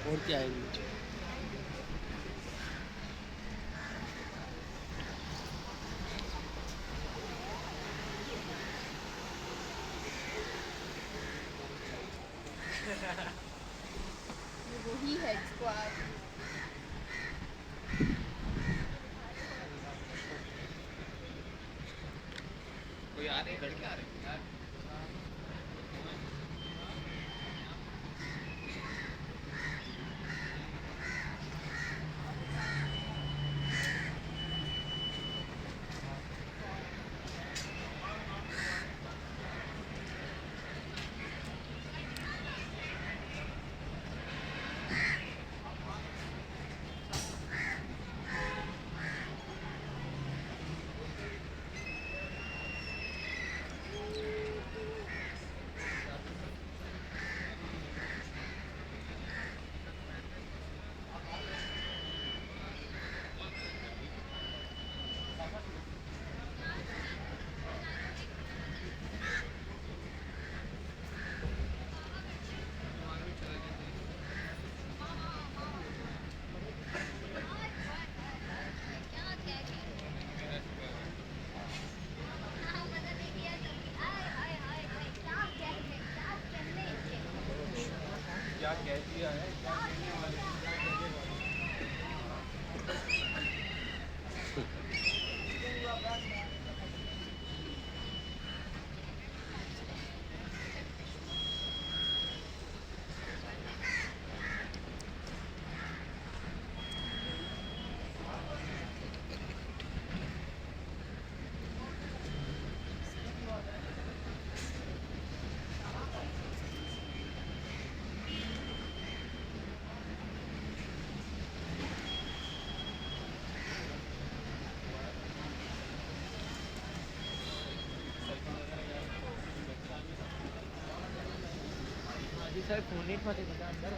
और क्या है? वही है स्क्वाड। कोई आ रहे लड़के आ रहे हैं। क्या कह दिया है, क्या कहने वाले हैं, क्या सर फोन नेट मध्ये बघा अंदर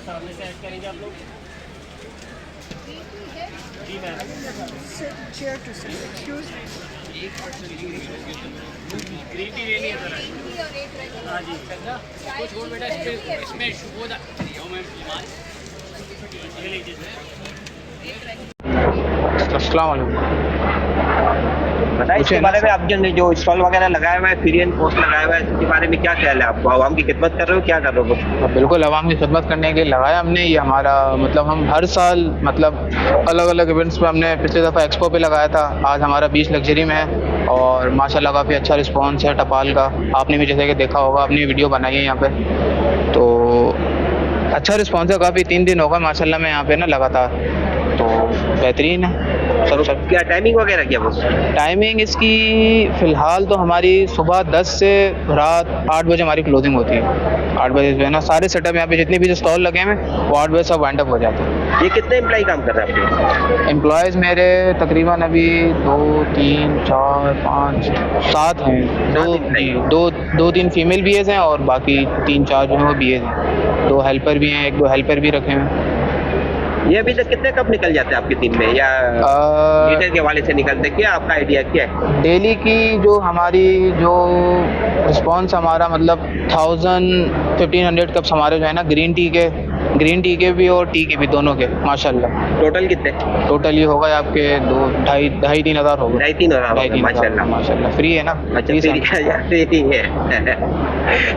सामने से ऐड करेंगे आप लोग। जी ma'am. Chair to sir excuse green tea लेनी है सर। हाँ जी कुछ और बेटा इसमें शुभोदा ये लीजिए सर। अस्सलाम वालेकुम। बताइए इसके बारे में, आप जो स्टॉल वगैरह लगाया हुआ है, फ्री एंड पोस्ट लगाया हुआ है, इसके बारे में क्या ख्याल है आपको? आवाम की खिदमत कर रहे हो, क्या कर रहे हो? बिल्कुल आवाम की खिदमत करने के लिए लगाया हमने। ये हमारा मतलब हम हर साल मतलब अलग अलग इवेंट्स पे, हमने पिछले दफ़ा एक्सपो पे लगाया था, आज हमारा बीच लग्जरी में है और माशाल्लाह काफ़ी अच्छा रिस्पांस है टपाल का। आपने भी जैसे कि देखा होगा, अपनी वीडियो बनाई है यहाँ पे, तो अच्छा रिस्पांस है काफ़ी। 3 दिन होगा माशाल्लाह मैं यहाँ पे ना लगातार, तो बेहतरीन है सब। क्या टाइमिंग वगैरह क्या बस? टाइमिंग इसकी फ़िलहाल तो हमारी सुबह 10 से रात 8 बजे हमारी क्लोजिंग होती है। 8 बजे जो है ना सारे सेटअप यहाँ पे जितने भी जो स्टॉल लगे हैं वो 8 बजे सब वाइंड अप हो जाते हैं। ये कितने एम्प्लॉय काम कर रहे हैं आपके? एम्प्लॉयज़ मेरे तकरीबन अभी 2 3 4 5 7 हैं। दो 3 फीमेल बीएस हैं और बाकी 3 4 जो हैं वो बीएस हैं। 2 हेल्पर भी हैं, 1-2 हेल्पर भी रखे हैं। ये अभी तक कितने कप निकल जाते हैं आपकी टीम में, या लीटर के हवाले से निकलते हैं? क्या आपका आइडिया क्या है? डेली की जो हमारी जो रिस्पांस हमारा मतलब 1000-1500 कप्स हमारे जो है ना ग्रीन टी के भी और टी के भी, दोनों के माशाल्लाह। टोटल कितने? टोटल ये होगा आपके 2-2.5-3 हज़ार होगा। 2,500-3,000 माशाल्लाह। माशाल्लाह फ्री है ना। अच्छा, फ्री है।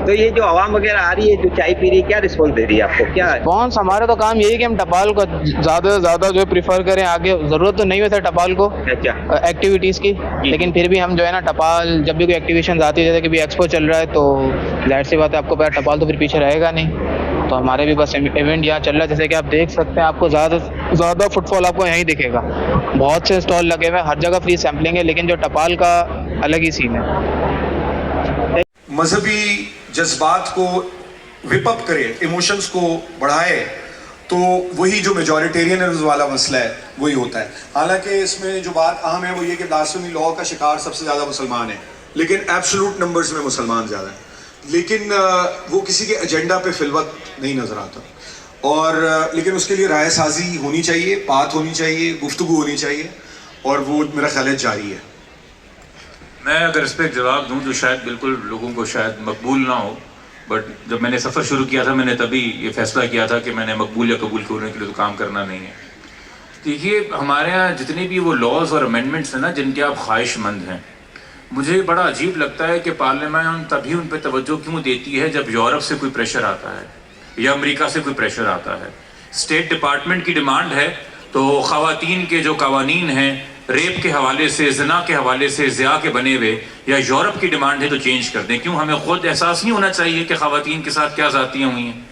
तो ये जो आवाम वगैरह आ रही है जो चाय पी रही है, क्या रिस्पॉन्स दे रही है आपको? क्या रिस्पॉन्स हमारा तो काम यही है कि हम टपाल को ज़्यादा से ज़्यादा जो प्रीफर करें। आगे ज़रूरत तो नहीं वैसे टपाल को अच्छा एक्टिविटीज़ की, लेकिन फिर भी हम जो है ना टपाल जब भी कोई एक्टिवेशन आती है, जैसे कि भी एक्सपो चल रहा है, तो जाहिर सी बात है आपको पता टपाल तो फिर पीछे रहेगा नहीं। तो हमारे भी बस इवेंट यहाँ चल रहा है, जैसे कि आप देख सकते हैं, आपको ज़्यादा फुटफॉल आपको यहीं दिखेगा। बहुत से स्टॉल लगे हुए हैं, हर जगह फ्री सैम्पलिंग है, लेकिन जो टपाल का अलग ही सीन है। मजहबी जज्बात को विप अप करे, इमोशंस को बढ़ाए, तो वही जो मेजॉरिटेरियन वाला मसला है वही होता है। हालांकि इसमें जो बात अहम है वो ये कि ब्लास्फेमी लॉ का शिकार सबसे ज़्यादा मुसलमान है, लेकिन एब्सोल्यूट नंबर्स में मुसलमान ज़्यादा है, लेकिन वो किसी के एजेंडा पे फिलवत नहीं नज़र आता। और लेकिन उसके लिए राय साजी होनी चाहिए, बात होनी चाहिए, गुफ्तगू होनी चाहिए, और वो मेरा ख्याल है जारी है। मैं अगर इस पर एक जवाब दूं तो शायद बिल्कुल लोगों को शायद मकबूल ना हो, बट जब मैंने सफ़र शुरू किया था मैंने तभी ये फैसला किया था कि मैंने मकबूल या कबूल करने के लिए तो काम करना नहीं है। देखिए, हमारे यहाँ जितने भी वो लॉज और अमेंडमेंट्स हैं ना जिनके आप ख्वाहिशमंद हैं, मुझे बड़ा अजीब लगता है कि पार्लियामेंट तभी उन पर तवज्जो क्यों देती है जब यूरोप से कोई प्रेशर आता है या अमेरिका से कोई प्रेशर आता है। स्टेट डिपार्टमेंट की डिमांड है तो ख़वातीन के जो कवानीन हैं रेप के हवाले से, ज़िना के हवाले से, ज़िया के बने हुए, या यूरोप की डिमांड है तो चेंज कर दें। क्यों? हमें खुद एहसास नहीं होना चाहिए कि ख़वातीन के साथ क्या ज़्यादतियाँ हुई हैं?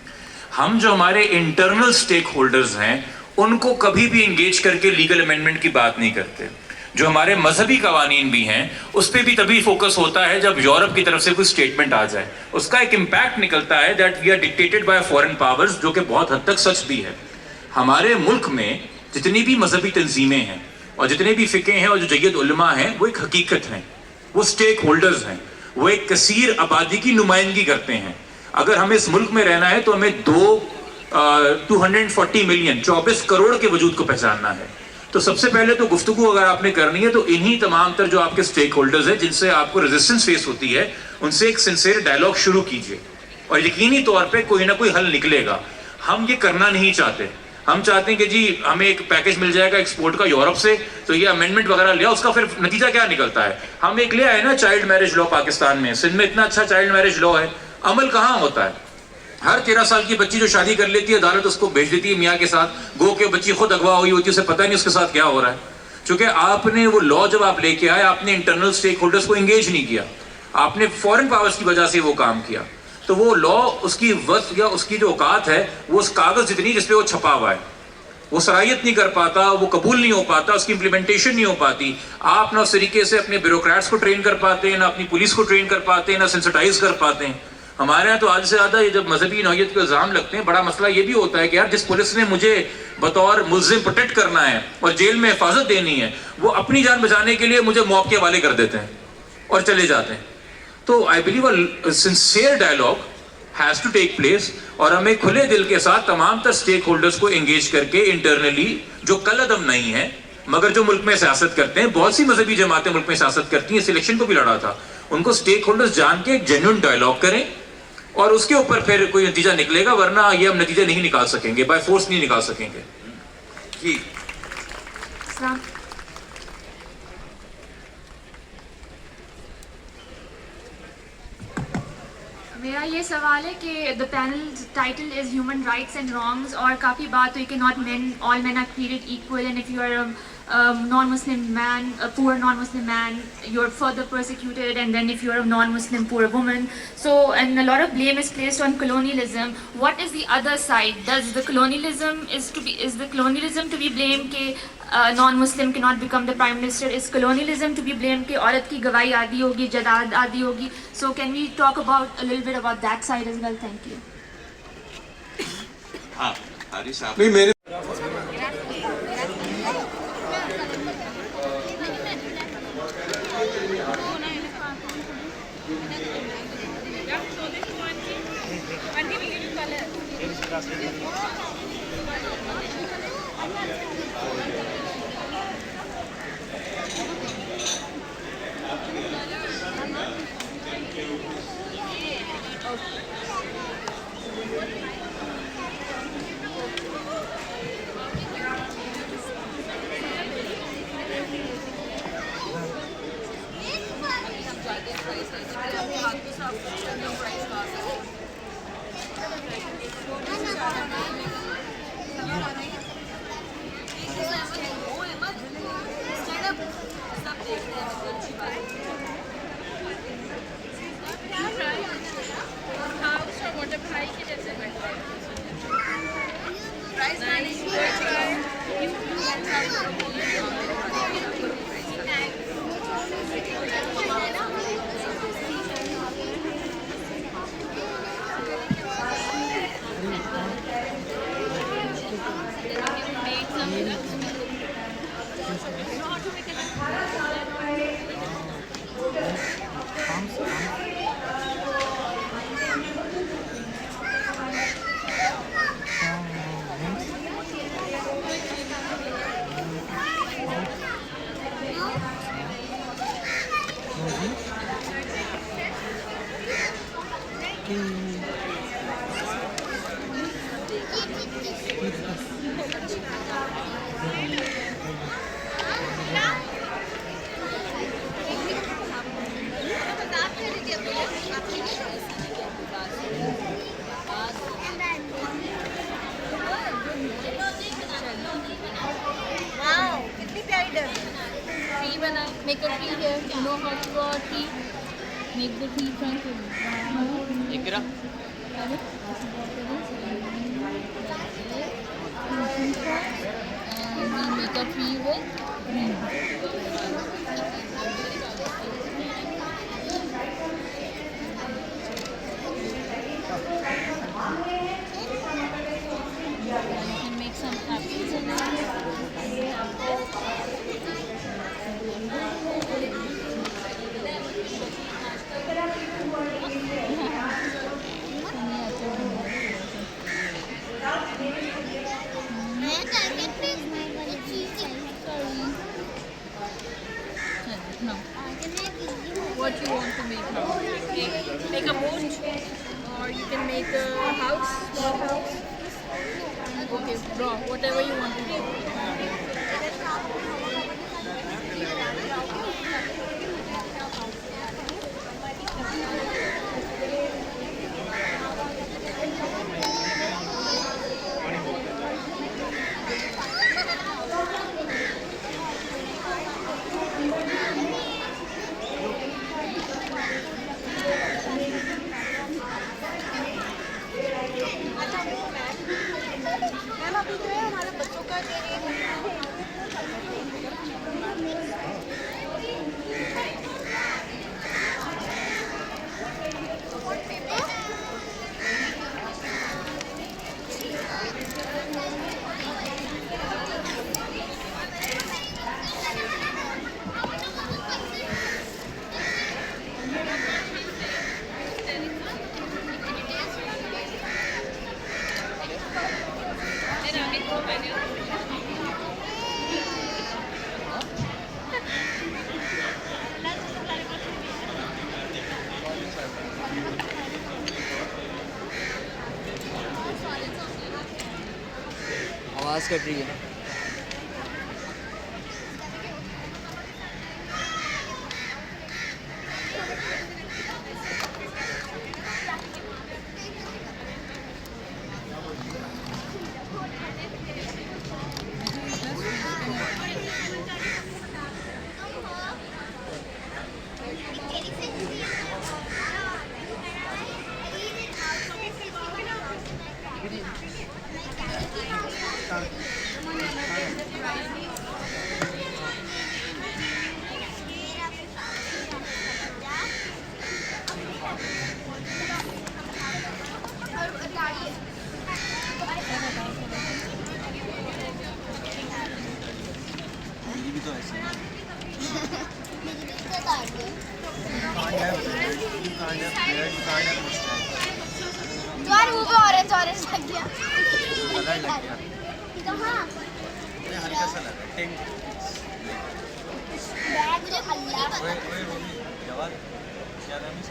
हम जो हमारे इंटरनल स्टेक होल्डर्स हैं उनको कभी भी इंगेज करके लीगल अमेंडमेंट की बात नहीं करते। जो हमारे मजहबी कवानीन भी हैं उस पर भी तभी फोकस होता है जब यूरोप की तरफ से कोई स्टेटमेंट आ जाए। उसका एक इम्पैक्ट निकलता है that we are dictated by foreign powers, जो कि बहुत हद तक सच भी है। हमारे मुल्क में जितनी भी मजहबी तंजीमें हैं और जितने भी फ़िक़े हैं और जो जय्यद उलमा हैं वो एक हकीकत हैं, वो स्टेक होल्डर्स हैं, वो एक कसीर आबादी की नुमाइंदगी करते हैं। अगर हमें इस मुल्क में रहना है तो हमें 240 मिलियन 24 करोड़ के वजूद को पहचानना है। तो सबसे पहले तो गुफ्तगू अगर आपने करनी है तो इन्हीं तमाम तर जो आपके स्टेक होल्डर्स हैं जिनसे आपको रेजिस्टेंस फेस होती है उनसे एक सिंसियर डायलॉग शुरू कीजिए और यकीनी तौर पे कोई ना कोई हल निकलेगा। हम ये करना नहीं चाहते। हम चाहते हैं कि जी हमें एक पैकेज मिल जाएगा एक्सपोर्ट का यूरोप से, तो ये अमेंडमेंट वगैरह लिया, उसका फिर नतीजा क्या निकलता है? हम एक ले आए ना चाइल्ड मैरिज लॉ पाकिस्तान में, सिंध में इतना अच्छा चाइल्ड मैरिज लॉ है, अमल कहाँ होता है? हर 13 साल की बच्ची जो शादी कर लेती है अदालत उसको भेज देती है मियाँ के साथ, गो के बच्ची खुद अगवा हुई होती है, उसे पता नहीं उसके साथ क्या हो रहा है। चूंकि आपने वो लॉ जब आप लेके आए आपने इंटरनल स्टेक होल्डर्स को एंगेज नहीं किया, आपने फॉरेन पावर्स की वजह से वो काम किया। तो वो लॉ उसकी वक्त या उसकी जो औकात है वो उस कागज जितनी जिसपे वो छपा हुआ है वो सराहियत नहीं कर पाता, वो कबूल नहीं हो पाता, उसकी इंप्लीमेंटेशन नहीं हो पाती। आप ना उस तरीके से अपने ब्यूरोक्रेट्स को ट्रेन कर पाते हैं, ना अपनी पुलिस को ट्रेन कर पाते हैं, ना सेंसिटाइज कर पाते हैं। हमारे यहाँ तो आज से ज़्यादा ये जब मजहबी नौयत के इल्ज़ाम लगते हैं, बड़ा मसला ये भी होता है कि यार जिस पुलिस ने मुझे बतौर मुल्ज़िम प्रोटेक्ट करना है और जेल में हिफाजत देनी है वो अपनी जान बचाने के लिए मुझे मौत के हवाले कर देते हैं और चले जाते हैं। तो I believe a sincere dialogue has to take place और हमें खुले दिल के साथ तमाम तर स्टेक होल्डर्स को एंगेज करके इंटरनली, जो कलअदम नहीं है मगर जो मुल्क में सियासत करते हैं, बहुत सी मजहबी जमातें मुल्क में सियासत करती हैं, सिलेक्शन को भी लड़ा था, उनको स्टेक होल्डर्स जान के एक जेन्युइन डायलॉग करें और उसके ऊपर फिर कोई नतीजा निकलेगा, वरना ये हम नतीजे नहीं निकाल सकेंगे, बाय फोर्स नहीं निकाल सकेंगे। जी मेरा ये सवाल है कि the panel title is human rights and wrongs और काफ़ी बात हुई कि not men, all men are treated equal and if you are non-Muslim man, a poor non-Muslim man, you're further persecuted, and then if you're a non-Muslim poor woman. So, and a lot of blame is placed on colonialism. What is the other side? Does the colonialism is the colonialism to be blamed कि non-Muslim cannot become the prime minister? Is colonialism to be blamed कि औरत की गवाही आदि होगी, जदाद आदि होगी? So, can we talk about a little bit about that side as well? Thank you. हाँ हारिस साहब नहीं मेरे Make a tree here. You know how to draw a tree? Make the tree trunk. And we make a tree with you can make some apples in No. What you want to make now? Make a boat, or you can make a house, small house. Okay, draw whatever you want to do. आवाज़ cut रही है। तो ऐसे ही तुम्हारे मुंह पे orange orange लग गया। कहाँ? हल्का सा लगा टेंट बैग मुझे अल्लाह पता। जवाब क्या नाम है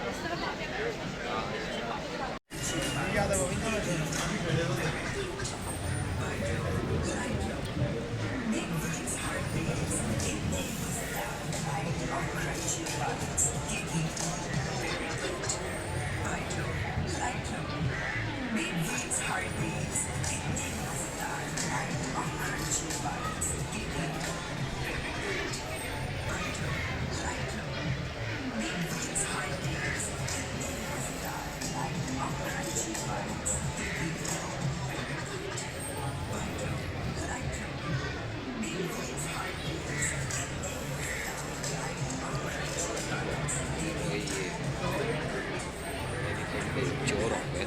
चोर होंगे।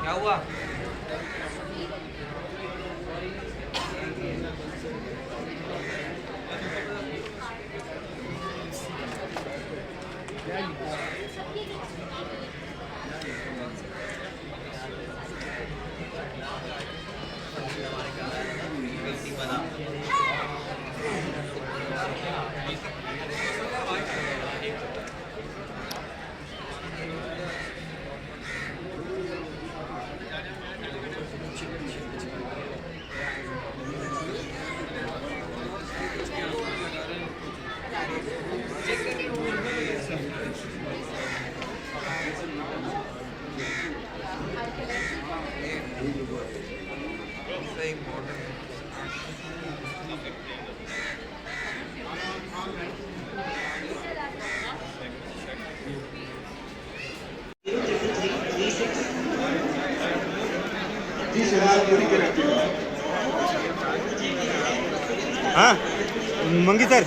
क्या हुआ? हाँ मंगी सर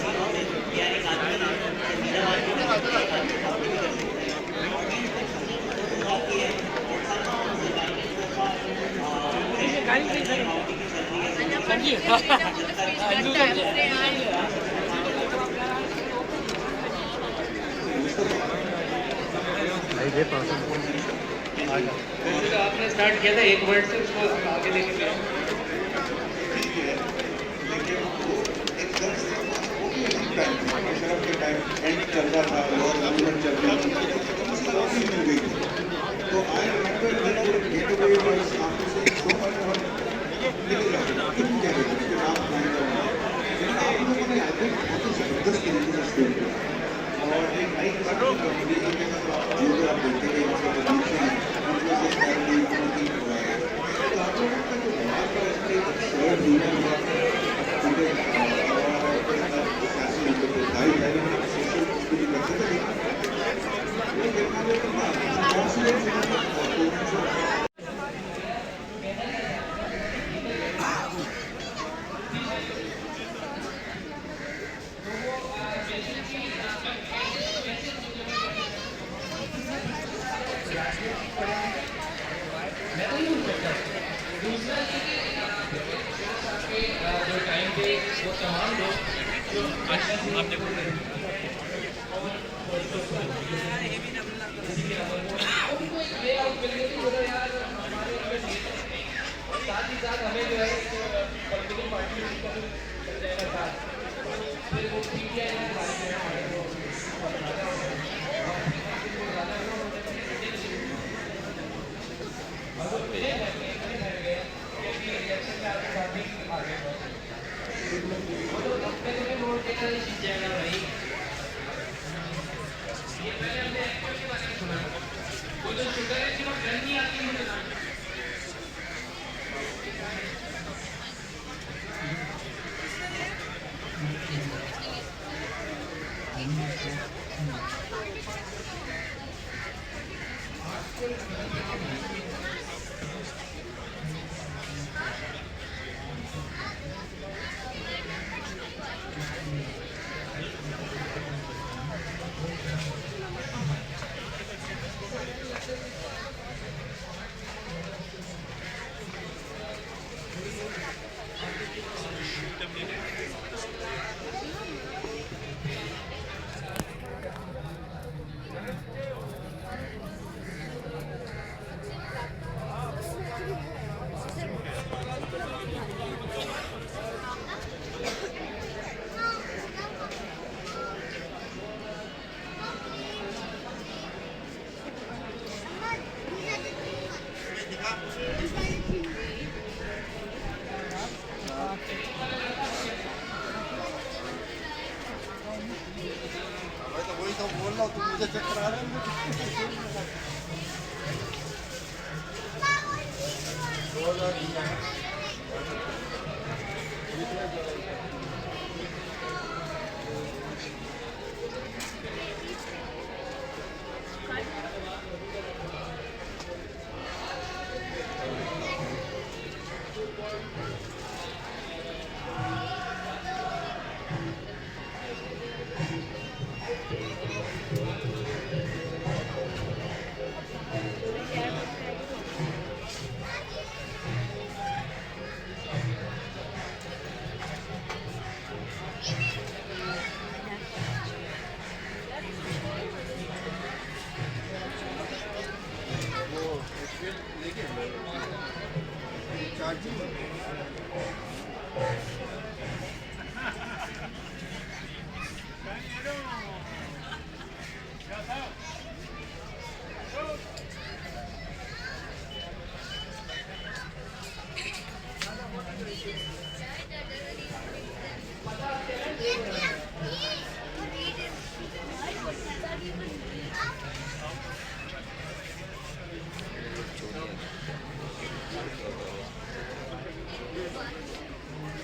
वैसे तो आपने स्टार्ट किया था 1 वर्ड से, उसको आगे लेके गए। एंड चल रहा था और मूवमेंट चल रही थी, तो I remember get away was after से सो मच आप लोगों ने आई थिंक बहुत जबरदस्त तरीके से एक्सप्लेन किया और एक नई किस्म की कम्युनिटी जो आप देखते हैं उसके बीच में उनको से स्टाइल की हुआ है, तो आप लोगों का जो बात का इसमें शेयर दुनिया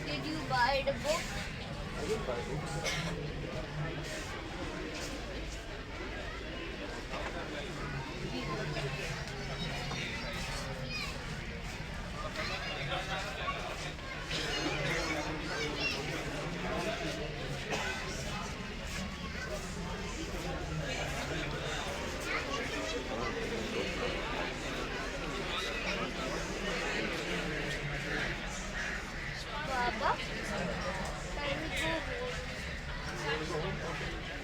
Did you buy the book? I didn't buy books. Baba, can we go home?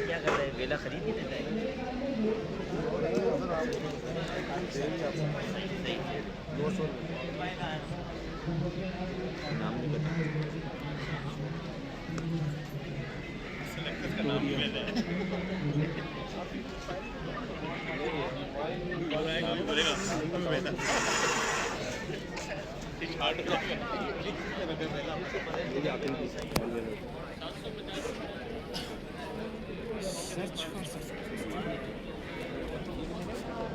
क्या कर रहे हैं? बेला खरीद ही देता है। नाम नहीं पता।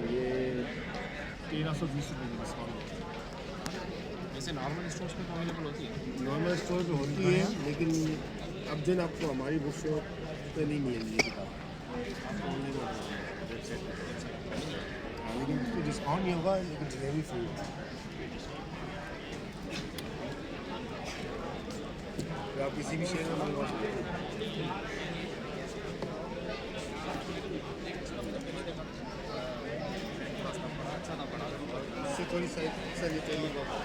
ये 1320 रुपये की डिस्काउंट जैसे नॉर्मल स्टोर्स पे तो अवेलेबल होती है। नॉर्मल स्टोर पे होती है, लेकिन अब दिन आपको हमारी बुक शॉप पे नहीं मिलेगी किताब, आपको ऑनलाइन वेबसाइट पर। हाँ, लेकिन इसमें डिस्काउंट नहीं होगा, लेकिन डिलीवरी फ्री होगा। तो आप किसी भी शहर में मंगवा सकते हैं। इससे थोड़ी साइज रिटेलिंग होगा।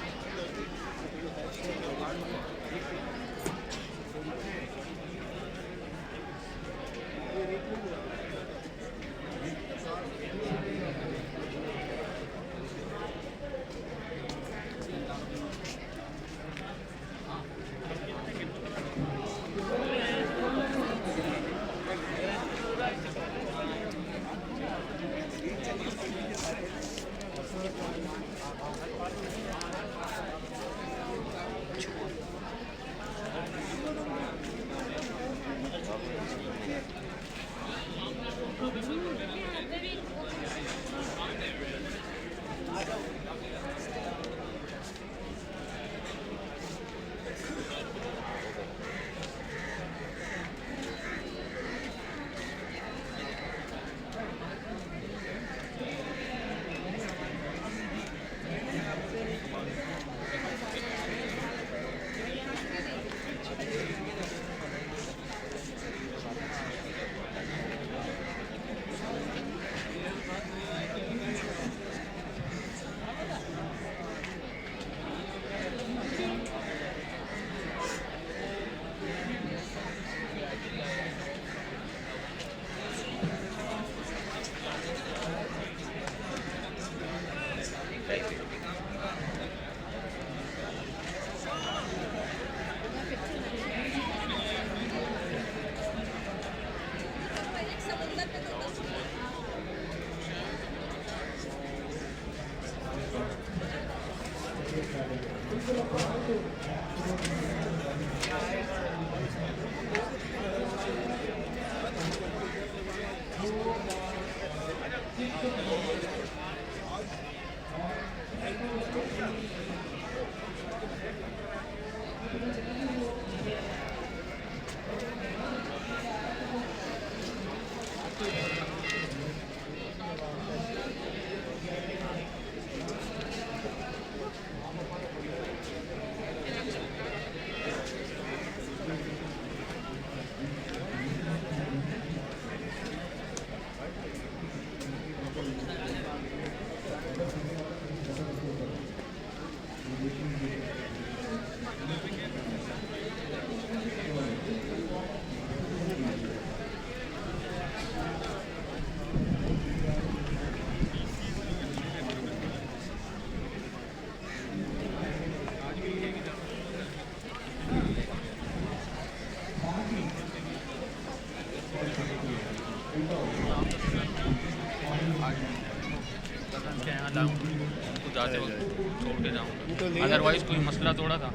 अदरवाइज कोई मसला थोड़ा था,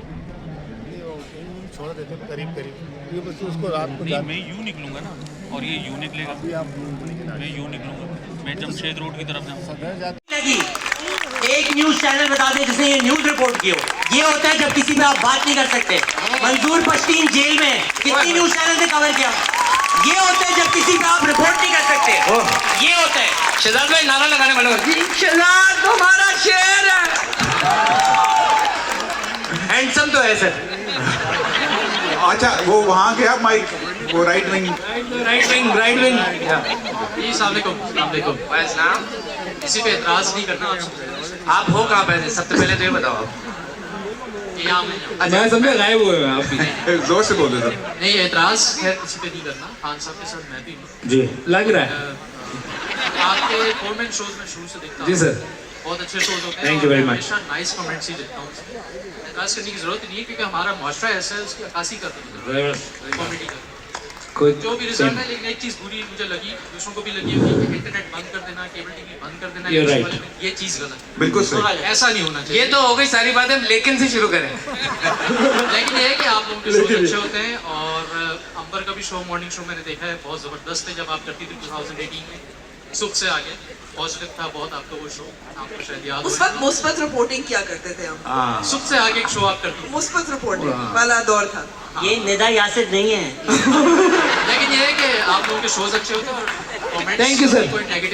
छोड़ देते करीब करीब, ये बस उसको रात को मैं यूँ निकलूँगा ना और ये यूँ निकलेगा, अभी आप मैं यूँ निकलूँगा, मैं जमशेद रोड की तरफ जाऊँगा। एक न्यूज चैनल बता दे जिसने ये न्यूज रिपोर्ट की हो। ये होता है जब किसी पे आप बात नहीं कर सकते। मंजूर पश्तीन जेल में कितनी न्यूज चैनल ने कवर किया। ये होता है जब किसी पे आप रिपोर्ट नहीं कर सकते। ये होता है। शहजाद भाई नारा लगाने वाले हो। शहजाद तुम्हारा शेर है। हैंडसम तो है सर। अच्छा वो वहाँ के आप माइक वो राइट विंग जी सलाम किसी पे एतराज नहीं करना। आप हो कहाँ पे? सबसे पहले तो ये बताओ आप। मैं समझे गायब हुए हैं आप भी। जोर से बोल रहे नहीं एतराज खैर किसी पे नहीं करना। खान साहब के साथ मैं भी हूँ जी लग रहा है। आपके फोरमैन शोज में शुरू से देखता हूँ। जी सर बहुत अच्छे शोज होते हैं। Thank you very much. हमेशा नाइस कमेंट्स ही देखता हूँ। अक्कास करने की जरूरत नहीं है क्योंकि हमारा मुआशरा ऐसा है उसकी अक्कासी करते हैं कॉमेडी का जो भी रिजल्ट है। लेकिन एक चीज़ बुरी मुझे लगी, दूसरों को भी लगी होगी कि इंटरनेट बंद कर देना, केबल टीवी बंद कर देना, ये चीज़ गलत है। बिल्कुल सही। ऐसा नहीं होना चाहिए। ये तो हो गई सारी बातें, लेकिन से शुरू करें। लेकिन ये है कि आप लोगों के शो अच्छे होते हैं और अंबर का भी शो मॉर्निंग शो मैंने देखा है, बहुत ज़बरदस्त है। जब आप करती थी 2018 में सुख से आगे पॉजिटिव था बहुत आपका वो शो, आपको शायद याद उस वक्त मुस्बत रिपोर्टिंग किया करते थे हम। सुख से आगे एक शो आप करती थी, मुस्बत रिपोर्टिंग वाला दौर था। ये निदा यासिर नहीं है। लेकिन ये है कि आप लोगों के शोज अच्छे होते हैं और comments. Thank you sir,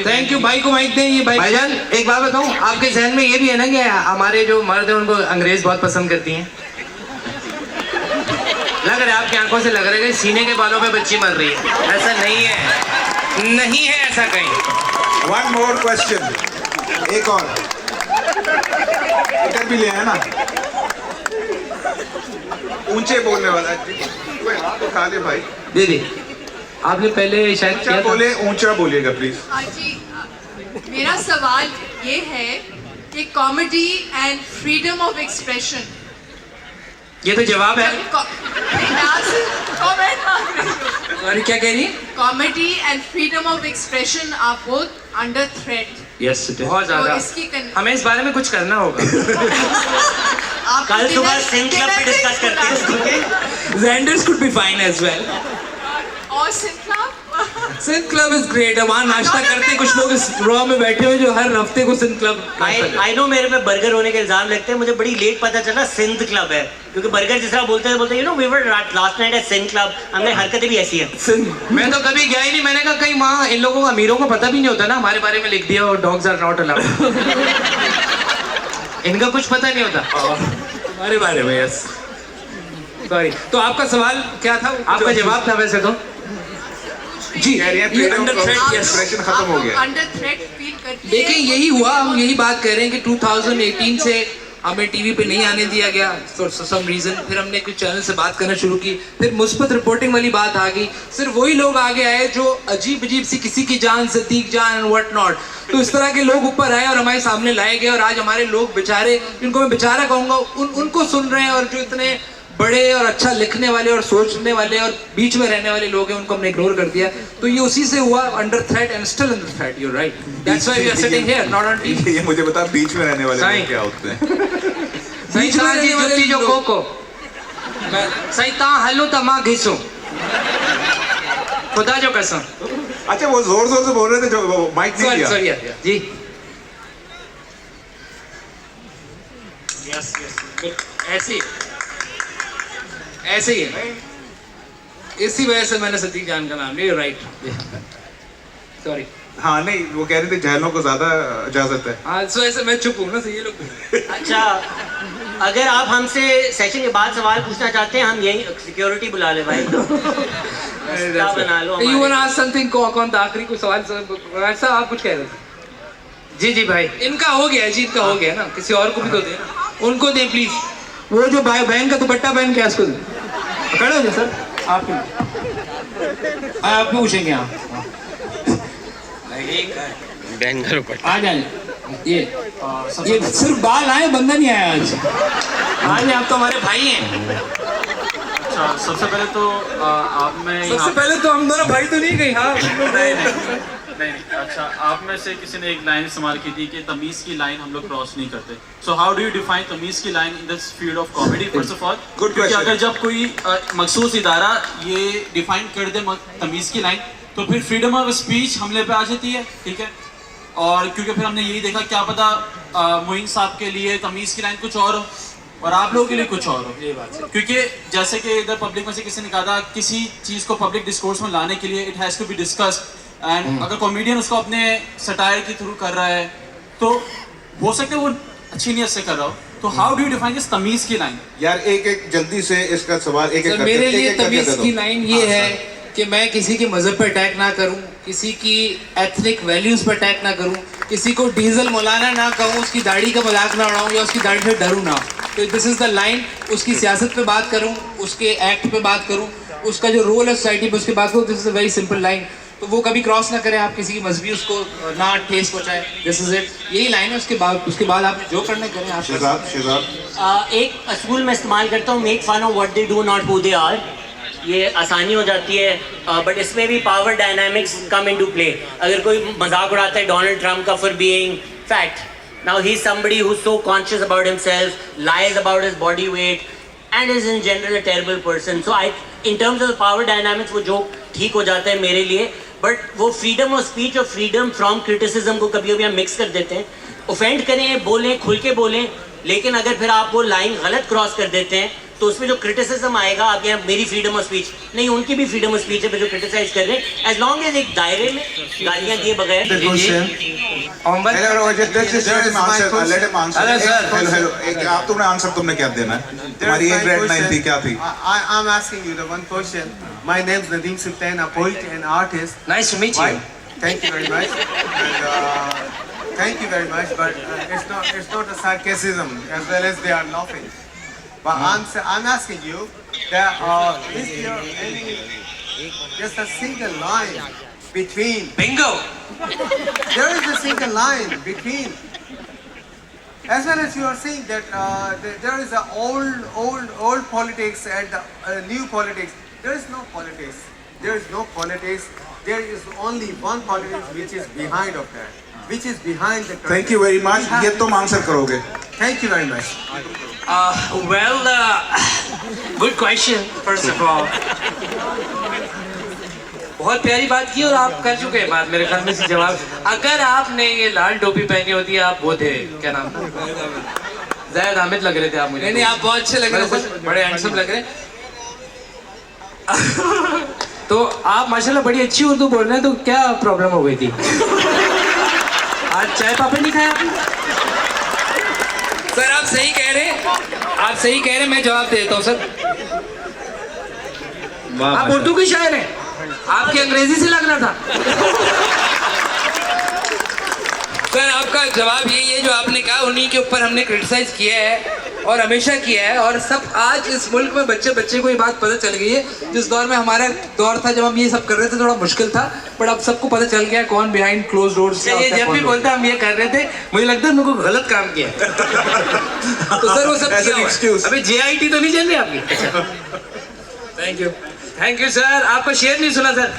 thank you. भाई को माइक दें। ये भाईजान एक बात बताऊं, आपके जहन में ये भी है ना कि हमारे जो मर्द हैं उनको अंग्रेज बहुत पसंद करती हैं। लग रहा है आपकी आंखों से लग रहा है कि सीने के बालों पे बच्ची मर रही है। ऐसा नहीं है, नहीं है ऐसा कहीं। वन मोर क्वेश्चन, एक और इधर भी ले है ना, ऊंचे बोलने वाला कोई हाथ उठा ले भाई। दीदी आपने पहले शायद क्या बोले, ऊंचा बोलिएगा प्लीज। जी मेरा सवाल ये है कि comedy and freedom of expression, ये तो जवाब है। कमेंट क्या कह रही है? Comedy and freedom of expression are both under threat. Yes बहुत ज्यादा। हमें इस बारे में कुछ करना होगा। कल सुबह सिंह क्लब पे डिस्कस करते हैं। Xanders could be fine as well. और सिंह क्लब इज ग्रेट। वहाँ नाश्ता करते कुछ लोग इस रॉ में बैठे हुए जो हर हफ्ते को सिंध क्लब। आई नो मेरे पे बर्गर होने के इल्जाम लगते हैं, मुझे बड़ी लेट पता चला सिंध क्लब है, क्योंकि बर्गर जिस तरह बोलते हैं you know we were last night at Sindh club. हमने हरकतें भी ऐसी है। मैं तो कभी गया ही नहीं। मैंने कहा कहीं वहाँ इन लोगों को अमीरों को पता भी नहीं होता ना, हमारे बारे में लिख दिया और डॉग्स आर नॉट अलाउड। इनका कुछ पता नहीं होता हमारे बारे में। Yes sorry. तो आपका सवाल क्या था? आपका जवाब था वैसे तो जी अंडर थ्रेट, एक्सप्रेशन खत्म हो गया। अंडर थ्रेट फील करते हैं। देखिए यही हुआ, हम यही बात कर रहे हैं कि 2018 से हमें टीवी पे नहीं आने दिया गया फॉर सम रीजन। फिर हमने कुछ चैनल से बात करना शुरू की, फिर मुस्बत रिपोर्टिंग वाली बात आ गई। सिर्फ वही लोग आगे आए जो अजीब अजीब सी किसी की जान, सदीक जान एंड व्हाट नॉट, तो इस तरह के लोग ऊपर आए और हमारे सामने लाए गए। और आज हमारे लोग बेचारे, जिनको मैं बेचारा कहूँगा, उनको सुन रहे हैं। और जो इतने बड़े और अच्छा लिखने वाले और सोचने वाले और बीच में रहने वाले लोग हैं, उनको हमने इग्नोर कर दिया। तो ये उसी से हुआ, under threat and still under threat. You right, that's why we are sitting here not on TV. ये मुझे बता, बीच में रहने वाले लोग क्या होते हैं? बीच में रहने वाले जो कोको सही ता हलो तमा घिसो खुदा जो कसम। अच्छा वो जोर जोर से बोल रहे थे जो माइक नहीं दिया। सॉरी जी। यस ऐसे ही है। इसी वजह से मैंने सतीक जान का नाम लिया। Right sorry. हाँ नहीं, वो कह रहे थे जहलों को ज्यादा इजाजत है। हाँ सो ऐसे मैं चुप हूँ ना, ये लोग। अच्छा अगर आप हमसे सेशन के बाद सवाल पूछना चाहते हैं, हम यही सिक्योरिटी बुला ले भाई। बना लो। You wanna ask something? कौन था आखिरी कोई सवाल? ऐसा आप कुछ कह रहे थे? जी भाई इनका हो गया जी, इनका हो गया ना, किसी और को भी तो दे ना, उनको दे प्लीज। वो जो भाई बहन का दुपट्टा पहन के उसको खड़े हो जाए सर। आप पूछेंगे आप बहन का दुपट्टा आ जाए। ये सिर्फ बाल आए, बंदा नहीं आया आज। आप तो हमारे भाई हैं। अच्छा सबसे पहले तो आप में सबसे पहले तो हम दोनों भाई तो नहीं गए। हाँ नहीं, अच्छा, आप में से किसी ने एक लाइन इस्तेमाल की थी कि तमीज़ की लाइन हम लोग क्रॉस नहीं करते. So how do you define तमीज़ की line in this field of comedy first of all? क्योंकि अगर जब कोई मखसूस इदारा ये डिफाइन कर दे तमीज़ की लाइन, तो फिर फ्रीडम ऑफ स्पीच हमले पे आ जाती है, ठीक है? और क्योंकि फिर हमने यही देखा, क्या पता मोइन साहब के लिए तमीज़ की लाइन कुछ और हो और आप लोगों के लिए कुछ और हो. क्योंकि जैसे कि इधर पब्लिक में से किसी ने कहा था, किसी चीज़ को पब्लिक डिस्कोर्स में लाने के लिए it has to be discussed, and अगर कॉमेडियन उसको अपने सटायर के थ्रू कर रहा है तो हो सकता है वो अच्छी नीयत से कर रहा हो. तो how do you define this तमीज़ की लाइन? यार एक जल्दी से इसका सवाल एक मेरे लिए तमीज़ की लाइन ये है कि मैं किसी के मज़हब पर अटैक ना करूं, किसी की एथनिक वैल्यूज़ पर अटैक ना करूं, किसी को डीजल मौलाना ना कहूं, उसकी दाढ़ी का मजाक ना उड़ाऊं या उसकी दाढ़ी से डरूं ना. तो दिस इज़ द लाइन. उसकी सियासत पे बात करूं, उसके एक्ट पे बात करूं, उसका जो रोल है सोसाइटी पे उसके बात करूं. This is a very simple line. तो वो कभी क्रॉस ना करें, आप किसी की मजहबी उसको ना ठेस पहुंचाए. दिस इज इट, यही लाइन है. उसके बाद आपने जो करना करें. आप एक असूल में इस्तेमाल करता हूँ, make fun of what they do not who they are. ये आसानी हो जाती है, बट इसमें भी power dynamics come into play. अगर कोई मजाक उड़ाता है डोनाल्ड ट्रम्प का for being fat, now he is somebody who is so conscious about himself, lies about his body weight and is in general a terrible person. So I in terms of power dynamics वो joke ठीक हो जाता है मेरे लिए. But वो freedom of speech और freedom from criticism को कभी कभी हम मिक्स कर देते हैं. ऑफेंड करें, बोलें, खुल के बोलें, लेकिन अगर फिर आप वो लाइन गलत क्रॉस कर देते हैं तो उसमें जो क्रिटिसिज्म आएगा, आप यहाँ मेरी फ्रीडम ऑफ स्पीच नहीं, उनकी भी फ्रीडम ऑफ स्पीच है जो क्रिटिसाइज कर रहे हैं, एज लॉन्ग एज एक दायरे में गालियाँ दिए बगैर. आप तुमने आंसर तुमने क्या देना है? तुम्हारी एक रेड लाइन थी, क्या थी? I am asking you the one question. My name is Nadeem Sultan, a poet and artist. Nice to meet you. Thank you very much. And, thank you very much. But it's not a sarcasm as well as they are laughing. But I'm asking you that is there any just a single line between bingo? There is a single line between, as well as you are saying that there is a old politics and new politics. There is no politics. There is no politics. There is only one politics which is behind of that, which is behind the. Thank you very much. ये तुम answer करोगे. Thank you very much. Good question. First of all, बहुत प्यारी बात की और आप कर चुके हैं बात मेरे ख्याल में से जवाब. अगर आपने ये लाल टोपी पहनी होती है, आप वो थे, क्या नाम था? ज़ैद आमिद लग रहे थे आप मुझे. नहीं, आप बहुत अच्छे लग रहे थे, बड़े हैंडसम लग रहे. तो आप माशाल्लाह बड़ी अच्छी उर्दू बोल रहे हैं, तो क्या प्रॉब्लम हो गई थी? आज चाय पापड़ नहीं खाया आपने? सर आप सही कह रहे हैं, आप सही कह रहे हैं. मैं जवाब देता हूँ सर. आप उर्दू की शायर हैं, आपकी अंग्रेजी से लगना था. सर आपका जवाब यही है जो आपने कहा, उन्हीं के ऊपर हमने क्रिटिसाइज किया है और हमेशा किया है. और सब आज इस मुल्क में बच्चे को ये बात पता चल गई है. जिस दौर में हमारा दौर था जब हम ये सब कर रहे थे थोड़ा मुश्किल था, पर अब सबको पता चल गया कौन बिहाइंड क्लोज डोर्स. ये जब भी बोलता हम ये कर रहे थे, मुझे लगता है उनको गलत काम किया. तो सर वो सब अभी JIT तो नहीं चल रही आपकी? Thank you sir. आपका शेर नहीं सुना सर,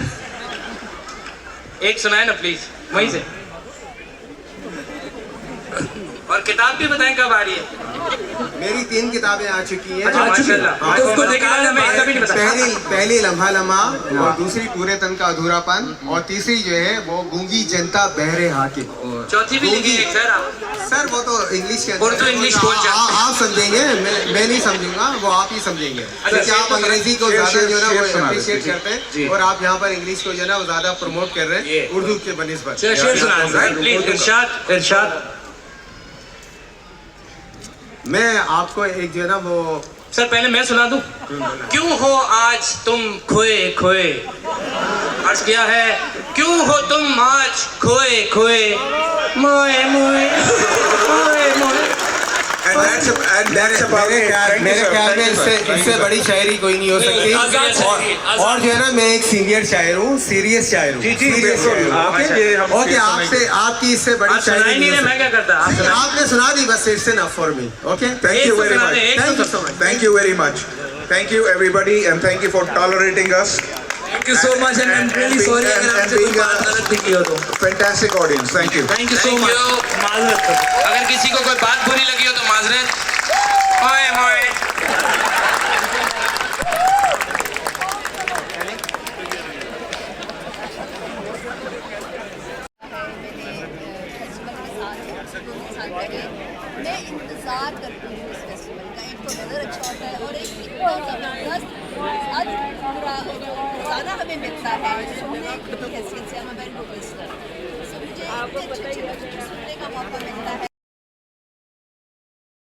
एक सुनाए ना प्लीज वहीं से. और किताब भी बताएं कब आ रही है? मेरी 3 किताबें आ चुकी हैं. तो उसको निकालना मैं इसका भी नहीं बता. पहली लम्हा लम्हा, और दूसरी पूरे तन का अधूरापन, और तीसरी जो है वो गूंगी जनता बहरे हाकिम. चौथी भी लिखी है सर आप? सर वो तो इंग्लिश के उर्दू इंग्लिश बोल आप समझेंगे, मैं नहीं समझूंगा, वो आप ही समझेंगे. क्योंकि आप अंग्रेजी को ज्यादा जो है वो अप्रिशिएट करते हैं और आप यहाँ पर इंग्लिश को जो है ना वो ज्यादा प्रमोट कर रहे हैं उर्दू के बनिस्बत. इरशाद. मैं आपको एक जो है ना वो सर पहले मैं सुना दूं. क्यों हो आज तुम खोए खोए, अर्ज किया है क्यों हो तुम आज खोए खोए, मोए मोए मोए मोए. मेरे ख्याल में इससे बड़ी शायरी कोई नहीं हो सकती. और जो है ना मैं एक सीनियर शायर हूँ, सीरियस शायर हूँ. ओके, आपसे आपकी इससे बड़ी शायरी नहीं. मैं क्या करता, आपने सुना दी बस. It's enough for me. Okay, thank you very much. Thank you very much. Thank you everybody and thank you for tolerating us. Thank you so much and I'm really sorry अगर आपसे कोई बात गलत भी की हो तो. Fantastic audience. Thank you. Thank you so much. अगर किसी को कोई बात बुरी लगी हो तो माजरत. ओए ओए. मैं इंतज़ार करती हूँ इस फेस्टिवल का. एक तो वेदर अच्छा होता है और एक इतना ज़बरदस्त पूरा ज़्यादा हमें मिलता है सुनने की हैसियत से. हम वेरी गुड लिस्टर, सो मुझे इतने अच्छे सुनने का मौका मिलता है.